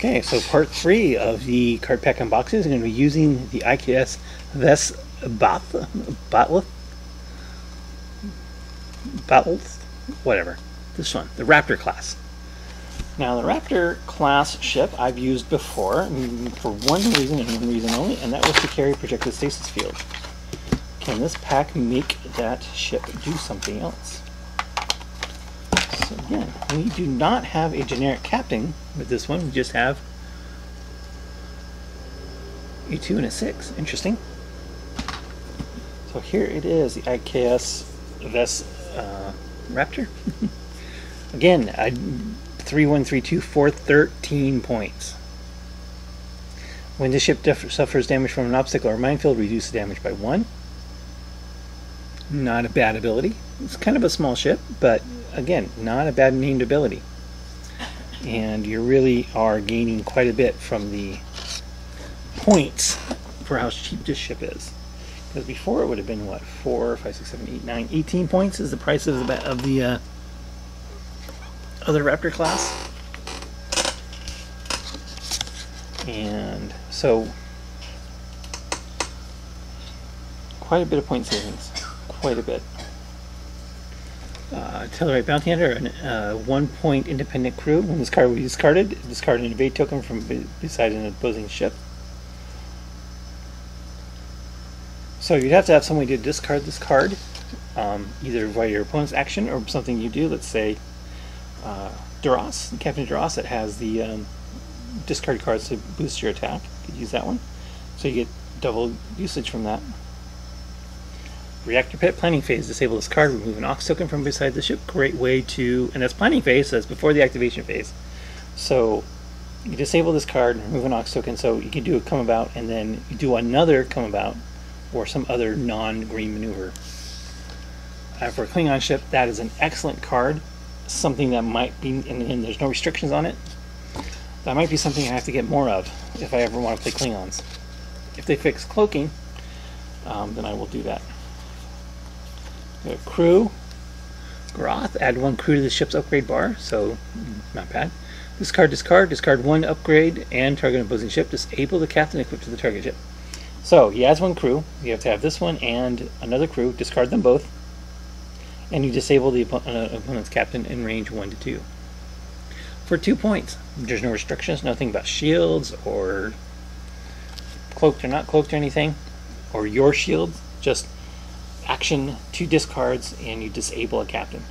Okay, so part 3 of the card pack unboxing is going to be using the I.K.S. Ves Batlh, whatever, this one, the Raptor class. Now, the Raptor class ship I've used before for one reason and one reason only, and that was to carry projected stasis field. Can this pack make that ship do something else? So again, we do not have a generic captain with this one. We just have a 2 and a 6. Interesting. So here it is, the I.K.S. Ves Raptor. Again, 3132 for 13 points. When the ship suffers damage from an obstacle or minefield, reduce the damage by 1. Not a bad ability. It's kind of a small ship, but again, not a bad named ability. And you really are gaining quite a bit from the points for how cheap this ship is. Because before it would have been what, 4, 5, 6, 7, 8, 9, 18 points is the price of the other Raptor class. And so quite a bit of point savings. Quite a bit. Tellarite Bounty Hunter, a 1-point independent crew. When this card will be discarded, discard an evade token from beside an opposing ship. So you'd have to have some way to discard this card, either via your opponent's action or something you do. Let's say Duras, Captain Duras, that has the discard cards to boost your attack. You could use that one. So you get double usage from that. Reactor Pit, Planning Phase, disable this card, remove an Ox token from beside the ship. Great way to, and that's Planning Phase, so that's before the activation phase. So you disable this card, remove an Ox token, so you can do a come about and then you do another come about or some other non-green maneuver. For a Klingon ship, that is an excellent card. Something that might be, and there's no restrictions on it, that might be something I have to get more of if I ever want to play Klingons. If they fix cloaking, then I will do that. Crew, Groth, add 1 crew to the ship's upgrade bar, so not bad. Discard, discard 1 upgrade and target opposing ship. Disable the captain equipped to the target ship. So he has 1 crew. You have to have this one and another crew. Discard them both, and you disable the opponent's captain in range 1 to 2 for 2 points. There's no restrictions, nothing about shields or cloaked or not cloaked or anything, or your shield. Just action 2 discards and you disable a captain,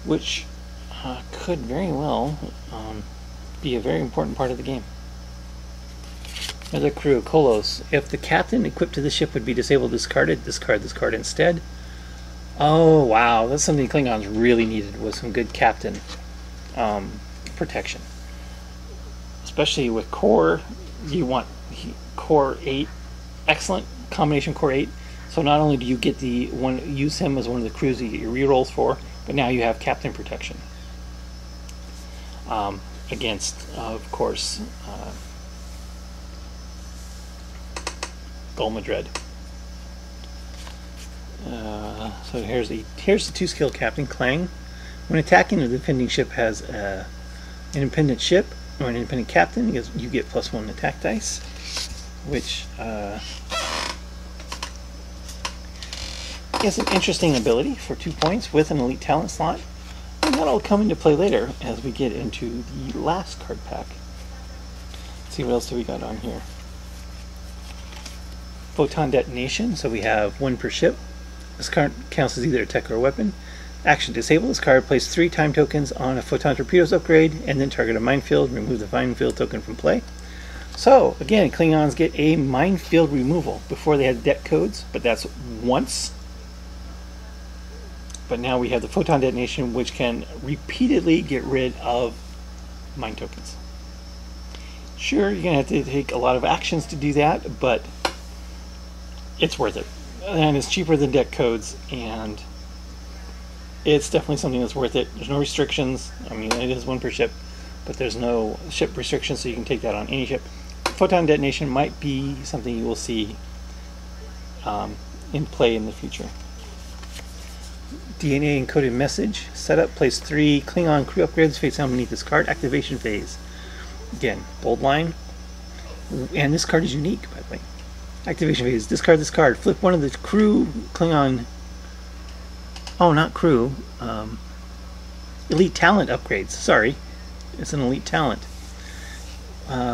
which could very well be a very important part of the game. Another crew, Kolos. If the captain equipped to the ship would be disabled, discarded, discard this card instead. Oh wow, that's something Klingons really needed, was some good captain protection. Especially with core, you want core 8, excellent combination core 8. So not only do you get the one, use him as one of the crews you get your rerolls for, but now you have captain protection against, of course, Golmadred. So here's the 2-skill captain, Clang. When attacking, the defending ship has an independent ship or an independent captain, you get +1 attack dice, which is an interesting ability for 2 points with an elite talent slot, and that'll come into play later as we get into the last card pack. Let's see what else do we got on here. Photon detonation, so we have 1 per ship. This card counts as either a tech or a weapon. Action, disable this card, place 3 time tokens on a photon torpedoes upgrade, and then target a minefield, remove the minefield token from play. So again, Klingons get a minefield removal. Before they had deck codes, but that's once. But now we have the photon detonation, which can repeatedly get rid of mine tokens. Sure, you're going to have to take a lot of actions to do that, but it's worth it. And it's cheaper than deck codes, and it's definitely something that's worth it. There's no restrictions. I mean, it is 1 per ship, but there's no ship restrictions, so you can take that on any ship. Photon detonation might be something you will see in play in the future. DNA encoded message setup, place 3 Klingon crew upgrades face down beneath this card. Activation phase. Again, bold line. And this card is unique, by the way. Activation phase. Discard this card. Flip one of the crew Klingon. Oh, not crew. Elite talent upgrades. Sorry. It's an elite talent.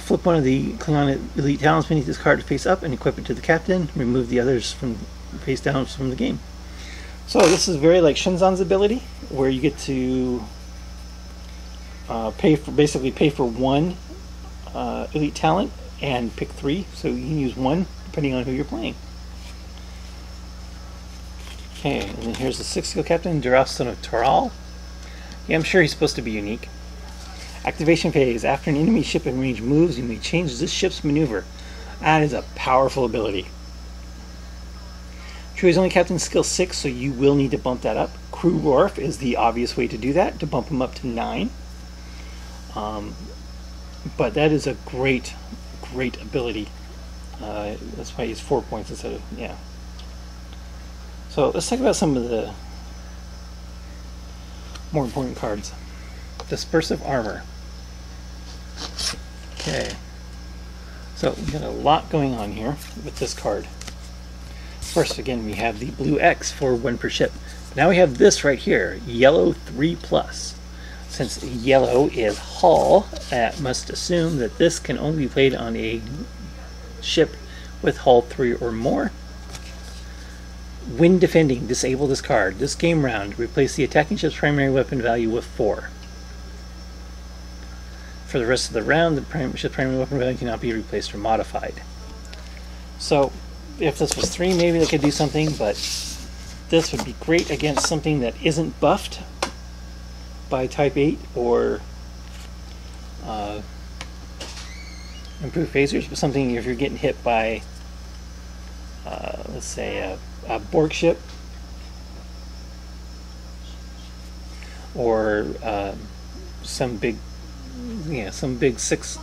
Flip one of the Klingon elite talents beneath this card face up and equip it to the captain. Remove the others from face down from the game. So this is very like Shinzan's ability, where you get to basically pay for one elite talent and pick 3, so you can use 1 depending on who you're playing. Okay, and then here's the 6th skill captain, Duras, son of Toral. Yeah, I'm sure he's supposed to be unique. Activation phase. After an enemy ship in range moves, you may change this ship's maneuver. That is a powerful ability. Crew is only captain skill 6, so you will need to bump that up. Crew Rorf is the obvious way to do that, to bump him up to 9. But that is a great ability. That's why he's 4 points instead of, yeah. So let's talk about some of the more important cards. Dispersive Armor. Okay. So we got a lot going on here with this card. First, again, we have the blue X for 1 per ship. Now we have this right here, yellow 3+. Since yellow is hull, that must assume that this can only be played on a ship with hull 3 or more. When defending, disable this card. This game round, replace the attacking ship's primary weapon value with 4. For the rest of the round, the ship's primary weapon value cannot be replaced or modified. So, if this was 3, maybe they could do something, but this would be great against something that isn't buffed by Type 8 or improved phasers, but something if you're getting hit by, let's say, a Borg ship or some big 6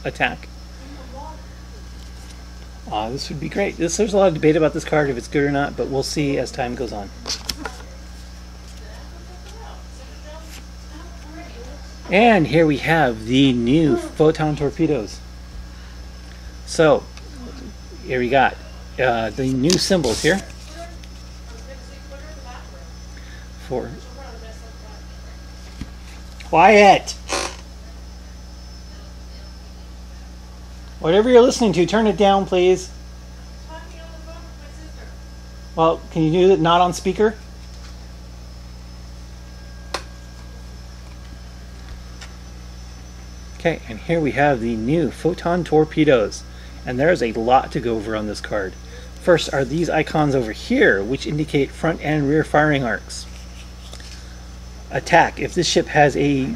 attack. This would be great. There's a lot of debate about this card, if it's good or not, but we'll see as time goes on. And here we have the new photon torpedoes. So, here we got the new symbols here. For quiet! Whatever you're listening to, turn it down, please. Well, can you do it not on speaker? Okay, and here we have the new photon torpedoes, and there's a lot to go over on this card. First are these icons over here, which indicate front and rear firing arcs. Attack. If this ship has a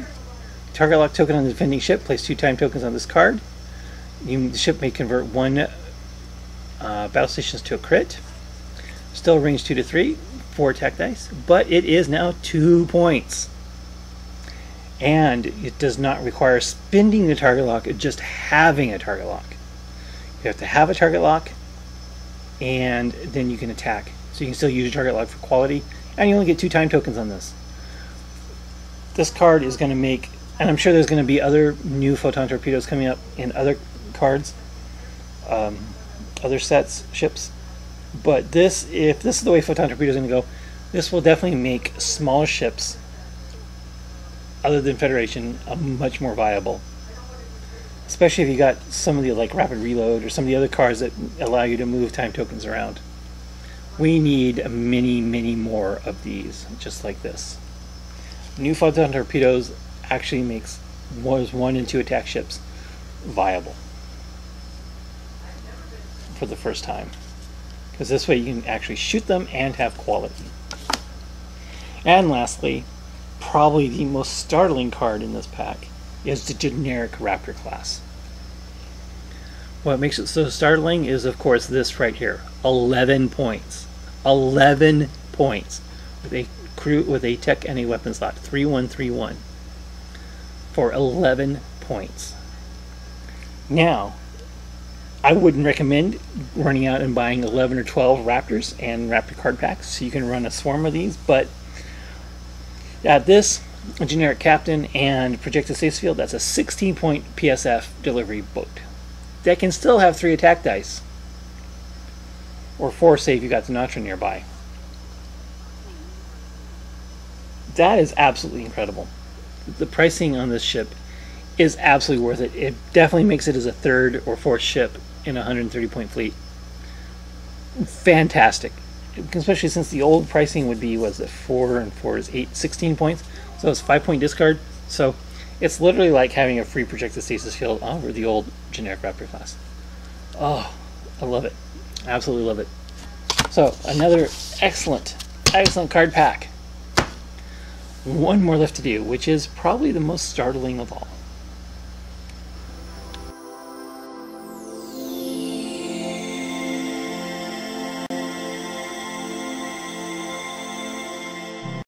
target lock token on the defending ship, place 2 time tokens on this card. The ship may convert 1 battle stations to a crit. Still range 2 to 3, 4 attack dice, but it is now 2 points. And it does not require spending the target lock, just having a target lock. You have to have a target lock, and then you can attack. So you can still use your target lock for quality, and you only get 2 time tokens on this. This card is going to make, and I'm sure there's going to be other new photon torpedoes coming up in other cards, other sets, ships. But this, if this is the way photon torpedoes are going to go, this will definitely make smaller ships, other than Federation, much more viable. Especially if you got some of the like rapid reload or some of the other cards that allow you to move time tokens around. We need many more of these, just like this. New photon torpedoes actually makes 1 and 2 attack ships viable for the first time, because this way you can actually shoot them and have quality. And lastly, probably the most startling card in this pack is the generic Raptor class. What makes it so startling is, of course, this right here. 11 points. 11 points. With a crew, with a tech and a weapon slot. 3131. For 11 points. Now, I wouldn't recommend running out and buying 11 or 12 Raptors and Raptor card packs, so you can run a swarm of these, but at this, a generic captain and projected stasis field, that's a 16-point PSF delivery boat. That can still have 3 attack dice. Or 4, say if you got the Sinatra nearby. That is absolutely incredible. The pricing on this ship is absolutely worth it. It definitely makes it as a 3rd or 4th ship in a 130-point fleet. Fantastic. Especially since the old pricing would be, was it 4 and 4 is 8, 16 points. So it's 5-point discard. So it's literally like having a free projected stasis field over the old generic Raptor class. Oh, I love it. Absolutely love it. So another excellent card pack. One more left to do, which is probably the most startling of all.